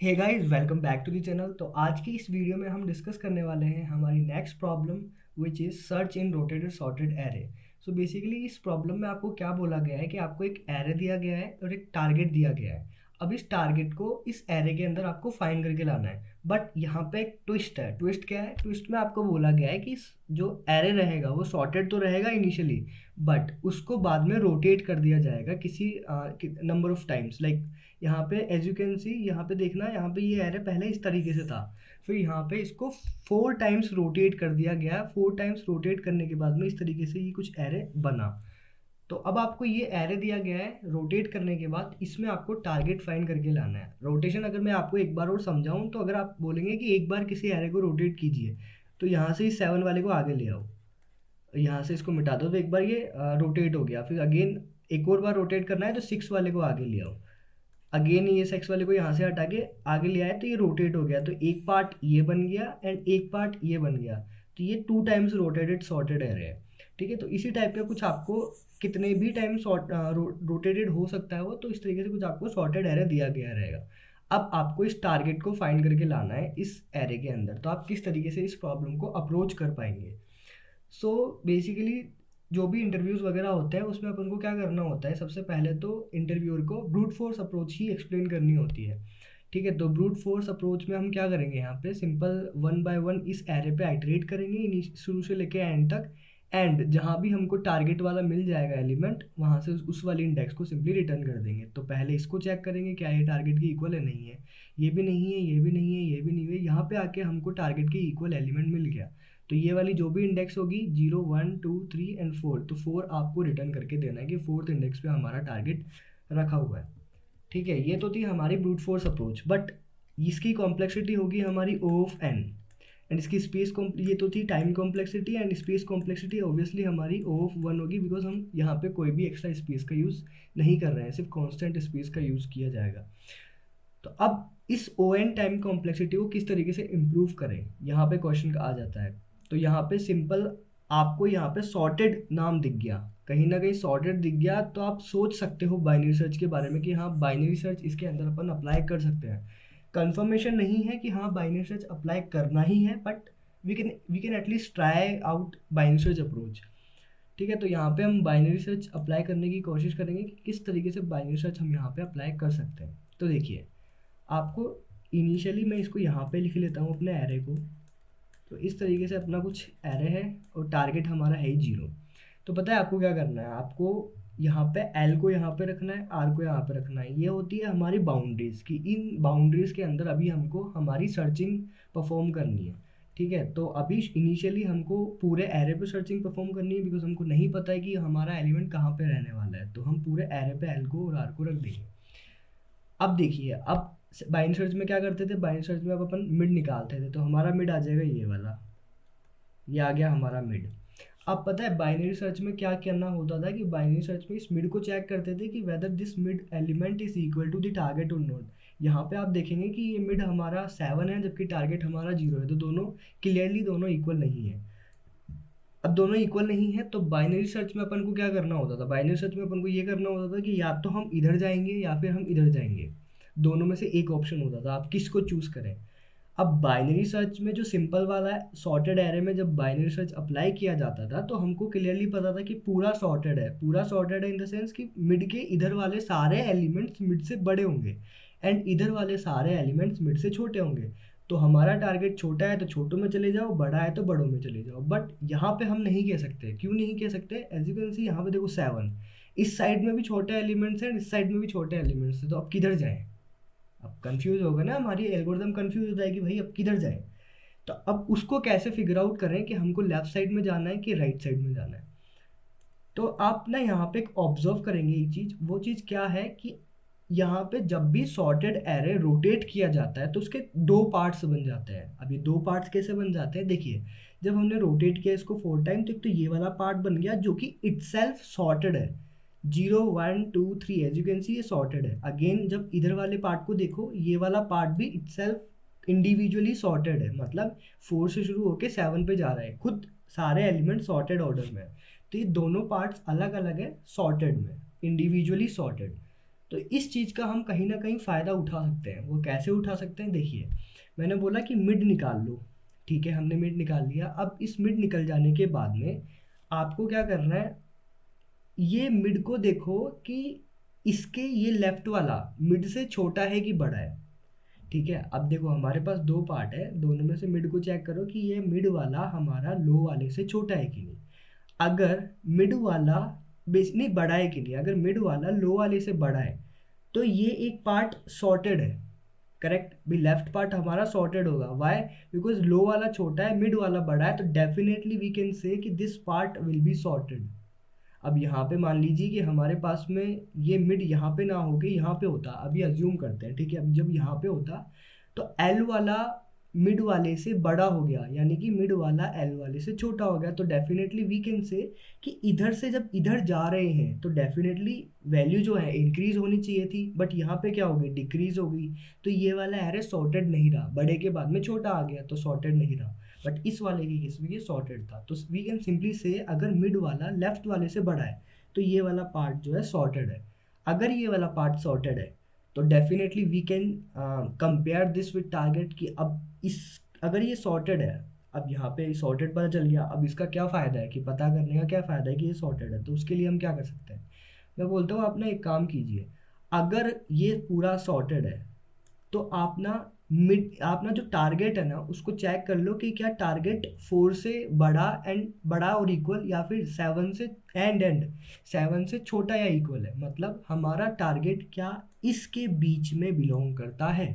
Hey guys, welcome back to the channel. तो आज की इस वीडियो में हम डिस्कस करने वाले हैं हमारी next problem which is search in rotated sorted array. So basically इस प्रॉब्लम में आपको क्या बोला गया है कि आपको एक एरे दिया गया है और एक टारगेट दिया गया है। अब इस टारगेट को इस एरे के अंदर आपको फाइंड करके लाना है। बट यहाँ पे एक ट्विस्ट है। ट्विस्ट क्या है? ट्विस्ट में आपको बोला गया है कि जो एरे रहेगा वो सॉर्टेड तो रहेगा इनिशियली, बट उसको बाद में रोटेट कर दिया जाएगा किसी नंबर ऑफ टाइम्स। लाइक यहाँ पे एज यू कैन सी, यहाँ पे देखना, यहाँ पे ये एरे पहले इस तरीके से था, फिर यहाँ पे इसको 4 टाइम्स रोटेट कर दिया गया। 4 टाइम्स रोटेट करने के बाद में इस तरीके से ये कुछ एरे बना। तो अब आपको ये एरे दिया गया है, रोटेट करने के बाद इसमें आपको टारगेट फाइंड करके लाना है। रोटेशन अगर मैं आपको एक बार और समझाऊं तो अगर आप बोलेंगे कि एक बार किसी एरे को रोटेट कीजिए, तो यहाँ से इस 7 वाले को आगे ले आओ, यहाँ से इसको मिटा दो, तो एक बार ये रोटेट हो गया। फिर अगेन एक और बार रोटेट करना है तो 6 वाले को आगे ले आओ। अगेन ये 6 वाले को यहाँ से हटा के आगे ले आए तो ये रोटेट हो गया। तो एक पार्ट ये बन गया एंड एक पार्ट ये बन गया। तो ये 2 टाइम्स रोटेटेड सॉर्टेड एरे है। ठीक है, तो इसी टाइप का कुछ आपको कितने भी टाइम रोटेटेड हो सकता है वो, तो इस तरीके से कुछ आपको सॉर्टेड एरे दिया गया रहेगा। अब आपको इस टारगेट को फाइंड करके लाना है इस एरे के अंदर। तो आप किस तरीके से इस प्रॉब्लम को अप्रोच कर पाएंगे? सो बेसिकली जो भी इंटरव्यूज़ वगैरह होते हैं उसमें अपन को क्या करना होता है, सबसे पहले तो इंटरव्यूअर को ब्रूट फोर्स अप्रोच ही एक्सप्लेन करनी होती है। ठीक है, तो ब्रूट फोर्स अप्रोच में हम क्या करेंगे, यहाँ पे सिंपल 1 बाय 1 इस एरे पे आइटरेट करेंगे शुरू से लेके एंड तक। एंड जहाँ भी हमको टारगेट वाला मिल जाएगा एलिमेंट, वहाँ से उस वाली इंडेक्स को सिंपली रिटर्न कर देंगे। तो पहले इसको चेक करेंगे क्या ये टारगेट की इक्वल है, नहीं है, ये भी नहीं है, ये भी नहीं है, ये भी नहीं है। यहाँ पे आके हमको टारगेट की इक्वल एलिमेंट मिल गया, तो ये वाली जो भी इंडेक्स होगी 0 1 2 3 एंड 4, तो 4 आपको रिटर्न करके देना है कि फोर्थ इंडेक्स पे हमारा टारगेट रखा हुआ है। ठीक है, ये तो थी हमारी ब्रूट फोर्स अप्रोच। बट इसकी कॉम्प्लेक्सिटी होगी हमारी O ऑफ n, एंड इसकी स्पेस ये तो थी time complexity, and space complexity obviously हमारी O ऑफ 1 होगी, बिकॉज हम यहाँ पे कोई भी एक्स्ट्रा स्पेस का यूज़ नहीं कर रहे हैं, सिर्फ कॉन्स्टेंट स्पेस का यूज़ किया जाएगा। तो अब इस ओ एन टाइम कॉम्प्लेक्सिटी को किस तरीके से इम्प्रूव करें, यहाँ पे क्वेश्चन आ जाता है। तो यहाँ पे सिंपल आपको यहाँ पे सॉर्टेड नाम दिख गया, कहीं ना कहीं सॉर्टेड दिख गया, तो आप सोच सकते हो बाइनरी सर्च के बारे में कि हाँ बाइनरी सर्च इसके अंदर अपन अप्लाई कर सकते हैं। कंफर्मेशन नहीं है कि हाँ बाइनरी सर्च अप्लाई करना ही है, but we can at least try out binary search approach. ठीक है, तो यहाँ पे हम बाइनरी सर्च अप्लाई करने की कोशिश करेंगे कि किस तरीके से बाइनरी सर्च हम यहाँ पे अप्लाई कर सकते हैं। तो देखिए, आपको इनिशियली मैं इसको यहाँ पे लिख लेता हूँ अपने एरे को। तो इस तरीके से अपना कुछ एरे है और टारगेट हमारा है ही 0। तो पता है आपको क्या करना है, आपको यहाँ पे एल को यहाँ पे रखना है, आर को यहाँ पे रखना है। ये होती है हमारी बाउंड्रीज की। इन बाउंड्रीज के अंदर अभी हमको हमारी सर्चिंग परफॉर्म करनी है। ठीक है, तो अभी इनिशियली हमको पूरे एरे पे सर्चिंग परफॉर्म करनी है, बिकॉज हमको नहीं पता है कि हमारा एलिमेंट कहाँ पे रहने वाला है। तो हम पूरे एरे पे एल को और आर को रख देंगे। अब देखिए, अब बाइनरी सर्च में क्या करते थे, बाइनरी सर्च में अब अपन मिड निकालते थे, तो हमारा मिड आ जाएगा ये वाला, ये आ गया हमारा मिड। अब पता है बाइनरी सर्च में क्या करना होता था कि बाइनरी सर्च में इस मिड को चेक करते थे कि whether this mid element is equal to the target और नॉट। यहाँ पे आप देखेंगे कि ये मिड हमारा 7 है जबकि टारगेट हमारा 0 है, तो दोनों क्लियरली दोनों इक्वल नहीं है। अब दोनों इक्वल नहीं है तो बाइनरी सर्च में अपन को क्या करना होता था, बाइनरी सर्च में अपन को ये करना होता था कि या तो हम इधर जाएंगे या फिर हम इधर जाएंगे, दोनों में से एक ऑप्शन होता था, आप किसको चूज करें। अब बाइनरी सर्च में जो सिंपल वाला है सॉर्टेड एरे में जब बाइनरी सर्च अप्लाई किया जाता था तो हमको क्लियरली पता था कि पूरा सॉर्टेड है। पूरा सॉर्टेड है इन द सेंस कि मिड के इधर वाले सारे एलिमेंट्स मिड से बड़े होंगे एंड इधर वाले सारे एलिमेंट्स मिड से छोटे होंगे। तो हमारा टारगेट छोटा है तो छोटों में चले जाओ, बड़ा है तो बड़ों में चले जाओ। बट यहाँ पे हम नहीं कह सकते। क्यों नहीं कह सकते? एज यू कैन सी यहाँ पे देखो 7, इस साइड में भी छोटे एलिमेंट्स हैं, इस साइड में भी छोटे एलिमेंट्स हैं, तो अब किधर जाएं? अब कंफ्यूज होगा ना, हमारी एल्गोरिदम कंफ्यूज हो जाएगी, भाई अब किधर जाएं। तो अब उसको कैसे फिगर आउट करें कि हमको लेफ्ट साइड में जाना है कि राइट साइड में जाना है। तो आप ना यहाँ पे एक ऑब्जर्व करेंगे एक चीज़, वो चीज़ क्या है कि यहाँ पे जब भी सॉर्टेड एरे रोटेट किया जाता है तो उसके 2 पार्ट्स बन जाते हैं। अब ये 2 पार्ट्स कैसे बन जाते हैं, देखिए, जब हमने रोटेट किया इसको 4 टाइम तो एक तो ये वाला पार्ट बन गया जो कि इटसेल्फ सॉर्टेड है, 0 1 2 3, एज यू कैन सी ये सॉर्टेड है। अगेन जब इधर वाले पार्ट को देखो, ये वाला पार्ट भी इटसेल्फ इंडिविजुअली सॉर्टेड है, मतलब 4 से शुरू होकर 7 पे जा रहा है, खुद सारे एलिमेंट सॉर्टेड ऑर्डर में है। तो ये दोनों पार्ट्स अलग अलग है सॉर्टेड में, इंडिविजुअली सॉर्टेड। तो इस चीज़ का हम कहीं ना कहीं फ़ायदा उठा सकते हैं। वो कैसे उठा सकते हैं, देखिए मैंने बोला कि मिड निकाल लो, ठीक है, हमने मिड निकाल लिया। अब इस मिड निकल जाने के बाद में आपको क्या करना है, ये मिड को देखो कि इसके ये लेफ्ट वाला मिड से छोटा है कि बड़ा है, ठीक है। अब देखो हमारे पास दो पार्ट है, दोनों में से मिड को चेक करो कि ये मिड वाला हमारा लो वाले से छोटा है कि नहीं। अगर मिड वाला बेस नहीं बड़ा है कि नहीं, अगर मिड वाला लो वाले से बड़ा है तो ये एक पार्ट सॉर्टेड है, करेक्ट भी, लेफ्ट पार्ट हमारा सॉर्टेड होगा। वाई? बिकॉज लो वाला छोटा है, मिड वाला बड़ा है, तो डेफिनेटली वी कैन से कि this part will be sorted. अब यहाँ पे मान लीजिए कि हमारे पास में ये मिड यहाँ पे ना होके यहाँ पे होता, अभी अज्यूम करते हैं, ठीक है। अब जब यहाँ पे होता तो एल वाला मिड वाले से बड़ा हो गया, यानी कि मिड वाला एल वाले से छोटा हो गया, तो डेफिनेटली वी कैन से कि इधर से जब इधर जा रहे हैं तो डेफिनेटली वैल्यू जो है इंक्रीज होनी चाहिए थी, बट यहाँ पे क्या हो गई, डिक्रीज हो गई। तो ये वाला एरे सॉर्टेड नहीं रहा, बड़े के बाद में छोटा आ गया तो सॉर्टेड नहीं रहा। बट इस वाले के केस में ये सॉर्टेड था, तो वी कैन सिंपली से अगर मिड वाला लेफ्ट वाले से बड़ा है तो ये वाला पार्ट जो है सॉर्टेड है। अगर ये वाला पार्ट सॉर्टेड है तो definitely we can compare this with target कि अब इस अगर ये सॉर्टेड है, अब यहाँ पे सॉर्टेड पता चल गया, अब इसका क्या फ़ायदा है कि पता करने का क्या फ़ायदा है कि ये सॉर्टेड है, तो उसके लिए हम क्या कर सकते हैं, मैं बोलता हूँ आप ना एक काम कीजिए, अगर ये पूरा सॉर्टेड है तो आप ना जो टारगेट है ना उसको चेक कर लो कि क्या टारगेट 4 से बड़ा और इक्वल, या फिर 7 से एंड 7 से छोटा या इक्वल है। मतलब हमारा टारगेट क्या इसके बीच में बिलोंग करता है।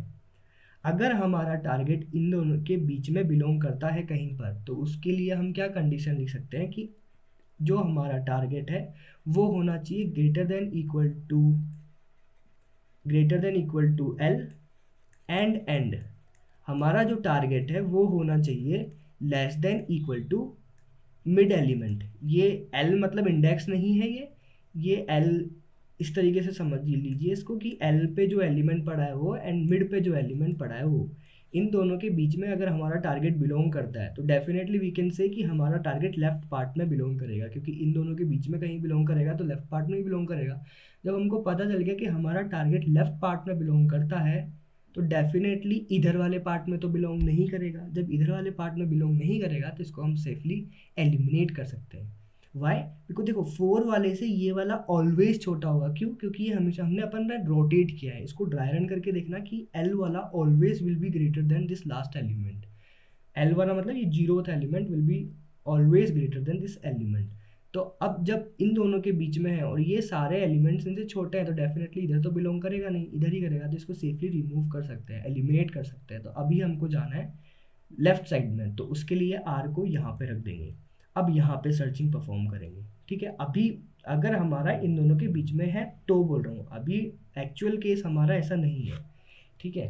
अगर हमारा टारगेट इन दोनों के बीच में बिलोंग करता है कहीं पर, तो उसके लिए हम क्या कंडीशन लिख सकते हैं कि जो हमारा टारगेट है वो होना चाहिए greater than equal to L, and हमारा जो टारगेट है वो होना चाहिए less than equal to mid element. ये एल मतलब इंडेक्स नहीं है, ये एल इस तरीके से समझ लीजिए इसको कि एल पे जो एलिमेंट पड़ा है वो एंड मिड पे जो एलिमेंट पड़ा है वो, इन दोनों के बीच में अगर हमारा टारगेट बिलोंग करता है तो डेफिनेटली वी कैन से कि हमारा टारगेट लेफ्ट पार्ट में बिलोंग करेगा, क्योंकि इन दोनों के बीच में कहीं बिलोंग करेगा तो लेफ्ट पार्ट में ही बिलोंग करेगा। जब हमको पता चल गया कि हमारा टारगेट लेफ्ट पार्ट में बिलोंग करता है तो डेफिनेटली इधर वाले पार्ट में तो बिलोंग नहीं करेगा। जब इधर वाले पार्ट में बिलोंग नहीं करेगा तो इसको हम सेफली एलिमिनेट कर सकते हैं। वाई? बिकॉज देखो 4 वाले से ये वाला ऑलवेज छोटा होगा, क्यों? क्योंकि ये हमेशा हमने अपन ने रोटेट किया है। इसको ड्राई रन करके देखना कि एल वाला always will be greater than this last element. L वाला मतलब ये zeroth element will be always greater than this element. तो अब जब इन दोनों के बीच में है और ये सारे एलिमेंट्स इनसे छोटे हैं तो डेफिनेटली इधर तो बिलोंग करेगा नहीं, इधर ही करेगा, तो इसको सेफली रिमूव कर सकते हैं, एलिमिनेट कर सकते हैं। तो अभी हमको जाना है लेफ्ट साइड में, तो उसके लिए आर को यहाँ पे रख देंगे। अब यहाँ पे सर्चिंग परफॉर्म करेंगे, ठीक है। अभी अगर हमारा इन दोनों के बीच में है तो बोल रहा हूँ, अभी एक्चुअल केस हमारा ऐसा नहीं है, ठीक है।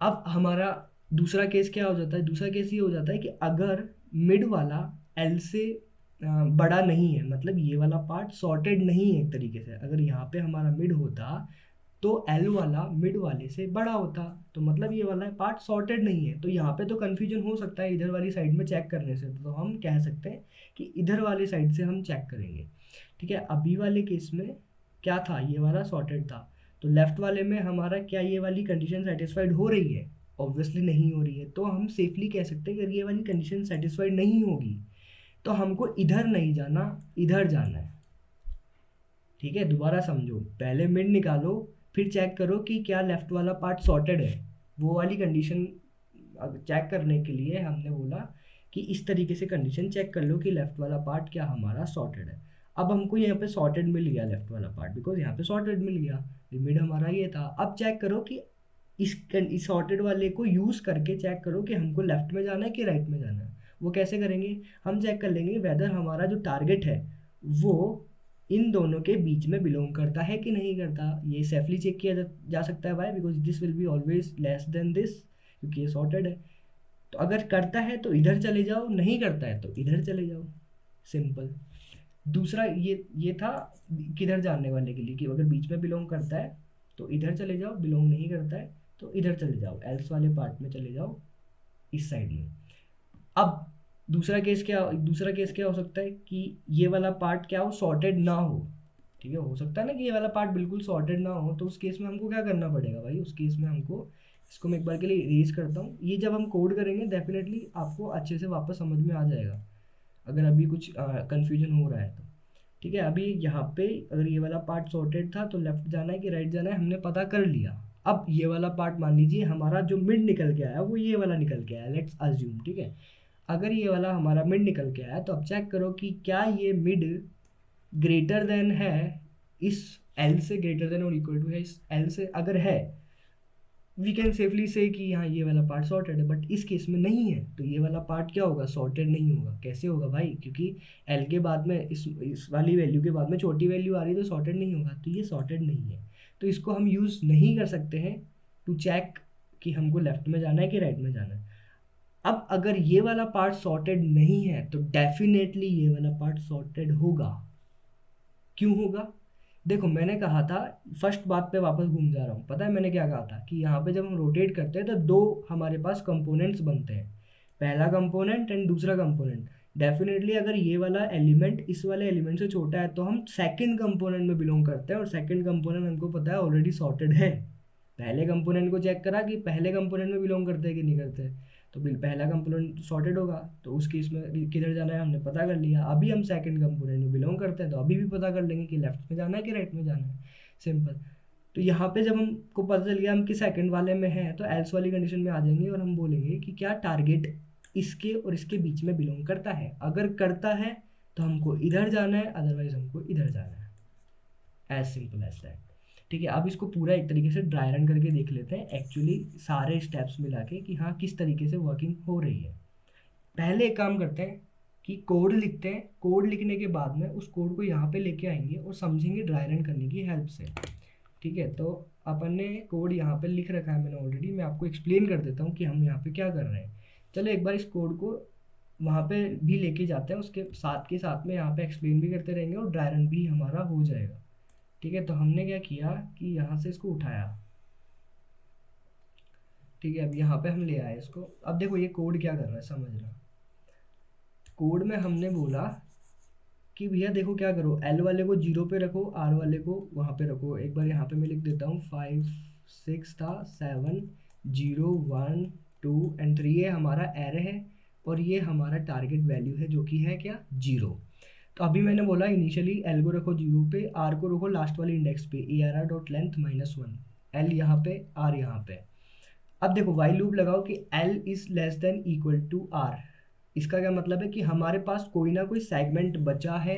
अब हमारा दूसरा केस क्या हो जाता है, दूसरा केस ये हो जाता है कि अगर मिड वाला एल से बड़ा नहीं है, मतलब ये वाला पार्ट सॉर्टेड नहीं है एक तरीके से, अगर यहाँ पे हमारा मिड होता तो एल वाला मिड वाले से बड़ा होता, तो मतलब ये वाला पार्ट सॉर्टेड नहीं है। तो यहाँ पे तो कन्फ्यूजन हो सकता है इधर वाली साइड में चेक करने से, तो हम कह सकते हैं कि इधर वाली साइड से हम चेक करेंगे, ठीक है। अभी वाले केस में क्या था, ये वाला सॉर्टेड था, तो लेफ्ट वाले में हमारा क्या ये वाली कंडीशन सेटिस्फाइड हो रही है? ऑब्वियसली नहीं हो रही है। तो हम सेफली कह सकते हैं कि अगर ये वाली कंडीशन सेटिस्फाइड नहीं होगी तो हमको इधर नहीं जाना, इधर जाना है, ठीक है। दोबारा समझो, पहले मिड निकालो, फिर चेक करो कि क्या लेफ्ट वाला पार्ट सॉर्टेड है। वो वाली कंडीशन चेक करने के लिए हमने बोला कि इस तरीके से कंडीशन चेक कर लो कि लेफ्ट वाला पार्ट क्या हमारा सॉर्टेड है। अब हमको यहाँ पे सॉर्टेड मिल गया लेफ्ट वाला पार्ट, बिकॉज यहाँ पे सॉर्टेड मिल गया, मिड हमारा ये था। अब चेक करो कि इस सॉर्टेड वाले को यूज़ करके चेक करो कि हमको लेफ्ट में जाना है कि राइट में जाना है। वो कैसे करेंगे, हम चेक कर लेंगे वेदर हमारा जो टारगेट है वो इन दोनों के बीच में बिलोंग करता है कि नहीं करता। ये सेफली चेक किया जा सकता है। Why? Because this will be always less than this, क्योंकि ये सॉर्टेड है। तो अगर करता है तो इधर चले जाओ, नहीं करता है तो इधर चले जाओ, सिंपल। दूसरा ये था किधर जानने वाले के लिए कि अगर बीच में बिलोंग करता है तो इधर चले जाओ, बिलोंग नहीं करता है तो इधर चले जाओ, एल्स वाले पार्ट में चले जाओ, इस साइड में। अब दूसरा केस क्या हो सकता है कि ये वाला पार्ट क्या हो, सॉर्टेड ना हो, ठीक है, हो सकता है ना कि ये वाला पार्ट बिल्कुल सॉर्टेड ना हो, तो उस केस में हमको क्या करना पड़ेगा भाई, उस केस में हमको, इसको मैं एक बार के लिए इरेज करता हूँ, ये जब हम कोड करेंगे डेफिनेटली आपको अच्छे से वापस समझ में आ जाएगा, अगर अभी कुछ कन्फ्यूजन हो रहा है तो। ठीक है, अभी यहाँ पे अगर ये वाला पार्ट सॉर्टेड था तो लेफ्ट जाना है कि राइट जाना है हमने पता कर लिया। अब ये वाला पार्ट मान लीजिए हमारा जो मिड निकल के आया वो ये वाला निकल के आया, लेट्स अज्यूम। ठीक है, अगर ये वाला हमारा मिड निकल के आया तो अब चेक करो कि क्या ये मिड ग्रेटर देन है इस एल से, ग्रेटर देन और इक्वल टू है इस एल से। अगर है वी कैन सेफली से कि हाँ ये वाला पार्ट सॉर्टेड है, बट इस केस में नहीं है तो ये वाला पार्ट क्या होगा, सॉर्टेड नहीं होगा। कैसे होगा भाई, क्योंकि एल के बाद में इस वाली वैल्यू के बाद में छोटी वैल्यू आ रही है तो सॉर्टेड नहीं होगा, तो ये सॉर्टेड नहीं है, तो इसको हम यूज़ नहीं कर सकते हैं टू चेक कि हमको लेफ्ट में जाना है कि राइट में जाना है। अब अगर ये वाला पार्ट सॉर्टेड नहीं है तो डेफिनेटली ये वाला पार्ट सॉर्टेड होगा। क्यों होगा, देखो मैंने कहा था, फर्स्ट बात पे वापस घूम जा रहा हूँ, पता है मैंने क्या कहा था कि यहाँ पे जब हम रोटेट करते हैं तो दो हमारे पास कंपोनेंट्स बनते हैं, पहला कंपोनेंट एंड दूसरा कंपोनेंट। डेफिनेटली अगर ये वाला एलिमेंट इस वाले एलिमेंट से छोटा है तो हम सेकंड कंपोनेंट में बिलोंग करते हैं, और सेकंड कंपोनेंट हमको पता है ऑलरेडी सॉर्टेड है। पहले कंपोनेंट को चेक करा कि पहले कंपोनेंट में बिलोंग करते हैं कि नहीं करते, तो पहला कंपोनेंट सॉर्टेड होगा, तो उस केस में किधर जाना है हमने पता कर लिया। अभी हम सेकंड कंपोनेंट में बिलोंग करते हैं तो अभी भी पता कर लेंगे कि लेफ्ट में जाना है कि राइट में जाना है, सिंपल। तो यहाँ पे जब हमको पता चल गया हम कि सेकंड वाले में हैं तो एल्स वाली कंडीशन में आ जाएंगे और हम बोलेंगे कि क्या टारगेट इसके और इसके बीच में बिलोंग करता है। अगर करता है तो हमको इधर जाना है, अदरवाइज हमको इधर जाना है, एज सिंपल एज दैट। ठीक है, अब इसको पूरा एक तरीके से ड्राई रन करके देख लेते हैं एक्चुअली सारे स्टेप्स मिला के कि हाँ किस तरीके से वर्किंग हो रही है। पहले एक काम करते हैं कि कोड लिखते हैं, कोड लिखने के बाद में उस कोड को यहाँ पे लेके आएंगे और समझेंगे ड्राई रन करने की हेल्प से। ठीक है, तो अपन ने कोड यहाँ पे लिख रखा है मैंने ऑलरेडी, मैं आपको एक्सप्लेन कर देता हूँ कि हम यहाँ पे क्या कर रहे हैं। चलो एक बार इस कोड को वहाँ पे भी लेके जाते हैं, उसके साथ के साथ में यहाँ पे एक्सप्लेन भी करते रहेंगे और ड्राई रन भी हमारा हो जाएगा। ठीक है, तो हमने क्या किया कि यहाँ से इसको उठाया। ठीक है, अब यहाँ पे हम ले आए इसको। अब देखो ये कोड क्या कर रहा है समझना, कोड में हमने बोला कि भैया देखो क्या करो, एल वाले को 0 पे रखो, आर वाले को वहाँ पे रखो। एक बार यहाँ पे मैं लिख देता हूँ 5 6 था 7 0 1 2 एंड 3, ये हमारा एरे है और ये हमारा टारगेट वैल्यू है जो कि है क्या 0। तो अभी मैंने बोला इनिशियली एल को रखो 0 पे, आर को रखो लास्ट वाली इंडेक्स पे, ए R R dot length -1, L यहाँ पे आर यहाँ पे। अब देखो वाइल लूप लगाओ कि L is less than equal to R. इसका क्या मतलब है कि हमारे पास कोई ना कोई सेगमेंट बचा है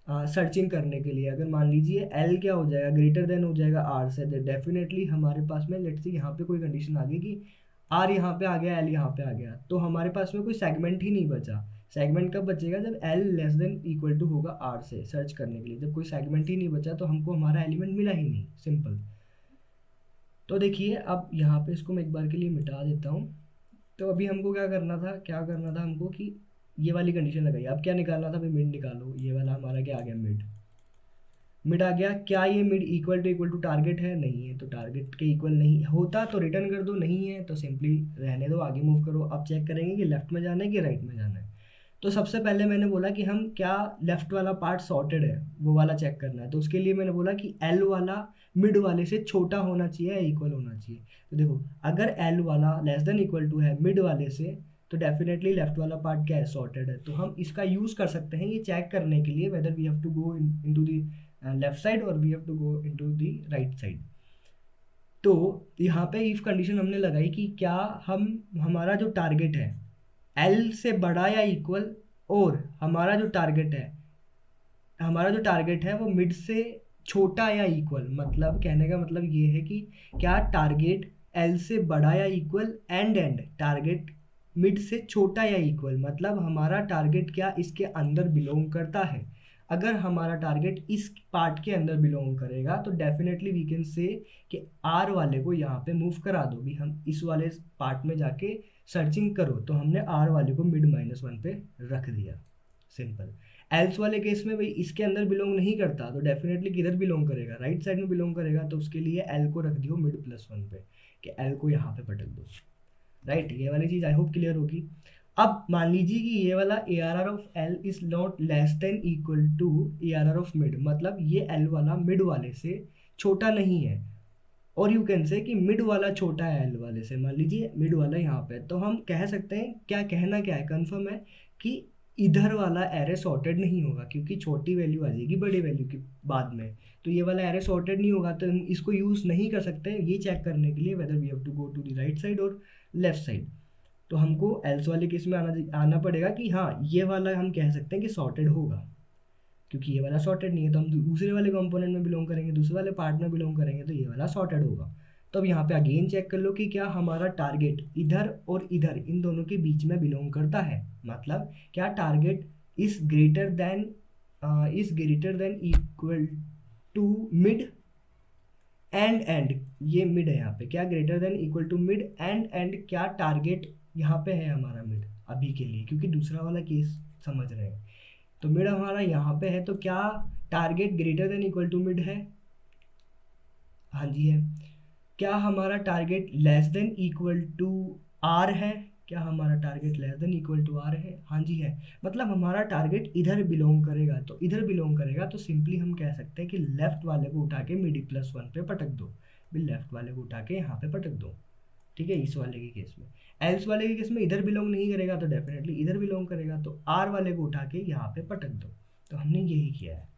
सर्चिंग करने के लिए। अगर मान लीजिए एल क्या हो जाएगा, ग्रेटर देन हो जाएगा आर से, तो डेफिनेटली हमारे पास में लेट्स सी यहाँ पे कोई कंडीशन आ गई कि आर यहाँ पे आ गया एल यहाँ पे आ गया, तो हमारे पास में कोई सेगमेंट ही नहीं बचा। सेगमेंट कब बचेगा, जब L less than equal to होगा आर से सर्च करने के लिए। जब कोई सेगमेंट ही नहीं बचा तो हमको हमारा एलिमेंट मिला ही नहीं, सिंपल। तो देखिए अब यहाँ पे इसको मैं एक बार के लिए मिटा देता हूँ। तो अभी हमको क्या करना था, हमको कि ये वाली कंडीशन लगाई। अब क्या निकालना था भाई, मिड निकालो। ये वाला हमारा क्या आ गया, मिड। मिड आ गया, क्या ये मिड इक्वल टू टारगेट है, नहीं है, तो टारगेट के इक्वल नहीं होता तो रिटर्न कर दो, नहीं है तो सिंपली रहने दो, आगे मूव करो। अब चेक करेंगे कि लेफ्ट में जाना है कि राइट में जाना है। तो सबसे पहले मैंने बोला कि हम क्या लेफ्ट वाला पार्ट सॉर्टेड है वो वाला चेक करना है, तो उसके लिए मैंने बोला कि एल वाला मिड वाले से छोटा होना चाहिए या इक्वल होना चाहिए। तो देखो अगर एल वाला लेस देन इक्वल टू है मिड वाले से तो डेफिनेटली लेफ्ट वाला पार्ट क्या है, सॉर्टेड है। तो हम इसका यूज़ कर सकते हैं ये चेक करने के लिए whether we have to go into the left side और we have to go into the right side. तो यहाँ पे इफ कंडीशन हमने लगाई कि क्या हम हमारा जो टारगेट है एल से बड़ा या इक्वल, और हमारा जो टारगेट है वो मिड से छोटा या इक्वल। मतलब कहने का मतलब ये है कि क्या टारगेट एल से बड़ा या इक्वल एंड टारगेट मिड से छोटा या इक्वल, मतलब हमारा टारगेट क्या इसके अंदर बिलोंग करता है। अगर हमारा टारगेट इस पार्ट के अंदर बिलोंग करेगा तो डेफिनेटली वी कैन से कि आर वाले को यहाँ पे मूव करा दो भी, हम इस वाले पार्ट में जाके सर्चिंग करो। तो हमने आर वाले को मिड -1 पे रख दिया, सिंपल। एल्स वाले केस में भाई इसके अंदर बिलोंग नहीं करता तो डेफिनेटली किधर बिलोंग करेगा, राइट साइड में बिलोंग करेगा। तो उसके लिए एल को रख दियो मिड +1 पे कि एल को यहाँ पे पटक दो, राइट। ये वाली चीज़ आई होप क्लियर होगी। अब मान लीजिए कि ये वाला A R R of L is not less than equal to A R R of mid, मतलब ये एल वाला मिड वाले से छोटा नहीं है, और यू कैन से कि मिड वाला छोटा है एल वाले से। मान लीजिए मिड वाला यहाँ पे, तो हम कह सकते हैं, क्या कहना क्या है, कंफर्म है कि इधर वाला एरे सॉर्टेड नहीं होगा, क्योंकि छोटी वैल्यू आ जाएगी बड़ी वैल्यू के बाद में, तो ये वाला एरे सॉर्टेड नहीं होगा, तो हम इसको यूज़ नहीं कर सकते हैं ये चेक करने के लिए whether we have to go to the right side और लेफ्ट साइड। तो हमको एल्स वाले केस में आना पड़ेगा कि हाँ ये वाला हम कह सकते हैं कि सॉर्टेड होगा, क्योंकि ये वाला सॉर्टेड नहीं है, तो हम दूसरे वाले कंपोनेंट में बिलोंग करेंगे, दूसरे वाले पार्ट में बिलोंग करेंगे, तो ये वाला सॉर्टेड होगा। तो अब यहाँ पे अगेन चेक कर लो कि क्या हमारा टारगेट इधर और इधर इन दोनों के बीच में बिलोंग करता है, मतलब क्या target is greater than equal to mid and ये मिड है यहाँ पे, क्या greater than equal to mid and क्या टारगेट यहाँ पे है हमारा मिड अभी के लिए, क्योंकि दूसरा वाला केस समझ रहे हैं। तो मिड हमारा यहाँ पे है, तो क्या target greater than equal to mid है? हाँ जी है। क्या हमारा target less than equal to R है? क्या हमारा target less than equal to R है? हाँ जी है। मतलब हमारा टारगेट इधर बिलोंग करेगा, तो इधर बिलोंग करेगा, तो सिंपली हम कह सकते हैं कि लेफ्ट वाले को उठा के मिड प्लस वन पे पटक दो, भी लेफ्ट वाले को उठा के यहाँ पे पटक दो, ठीक है, इस वाले के केस में। एल्स वाले के केस में इधर बिलोंग नहीं करेगा, तो डेफिनेटली इधर बिलोंग करेगा, तो आर वाले को उठा के यहाँ पे पटक दो। तो हमने यही किया है,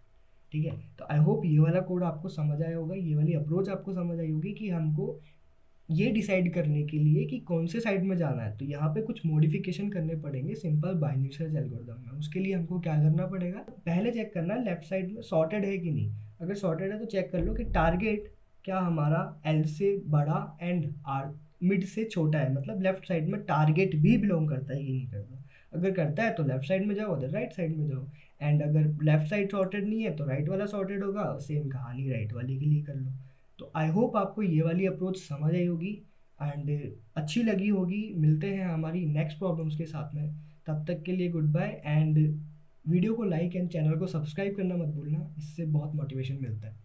ठीक है। तो आई होप ये वाला कोड आपको समझ आया होगा, ये वाली अप्रोच आपको समझ आई होगी कि हमको ये डिसाइड करने के लिए कि कौन से साइड में जाना है, तो यहाँ पे कुछ मॉडिफिकेशन करने पड़ेंगे सिंपल बाइनरी सर्च एल्गोरिथम में। उसके लिए हमको क्या करना पड़ेगा, पहले चेक करना है लेफ्ट साइड में सॉर्टेड है कि नहीं। अगर सॉर्टेड है तो चेक कर लो कि टारगेट क्या हमारा एल से बड़ा एंड आर मिड से छोटा है, मतलब लेफ्ट साइड में टारगेट भी बिलोंग करता है कि नहीं करता। अगर करता है तो लेफ्ट साइड में जाओ, अदर राइट साइड में जाओ, एंड अगर लेफ्ट साइड सॉर्टेड नहीं है तो राइट वाला सॉर्टेड होगा, सेम कहानी राइट वाले के लिए कर लो। तो आई होप आपको ये वाली अप्रोच समझ आई होगी एंड अच्छी लगी होगी। मिलते हैं हमारी नेक्स्ट प्रॉब्लम्स के साथ में, तब तक के लिए गुड बाय, एंड वीडियो को लाइक एंड चैनल को सब्सक्राइब करना मत भूलना, इससे बहुत मोटिवेशन मिलता है।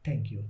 Thank you.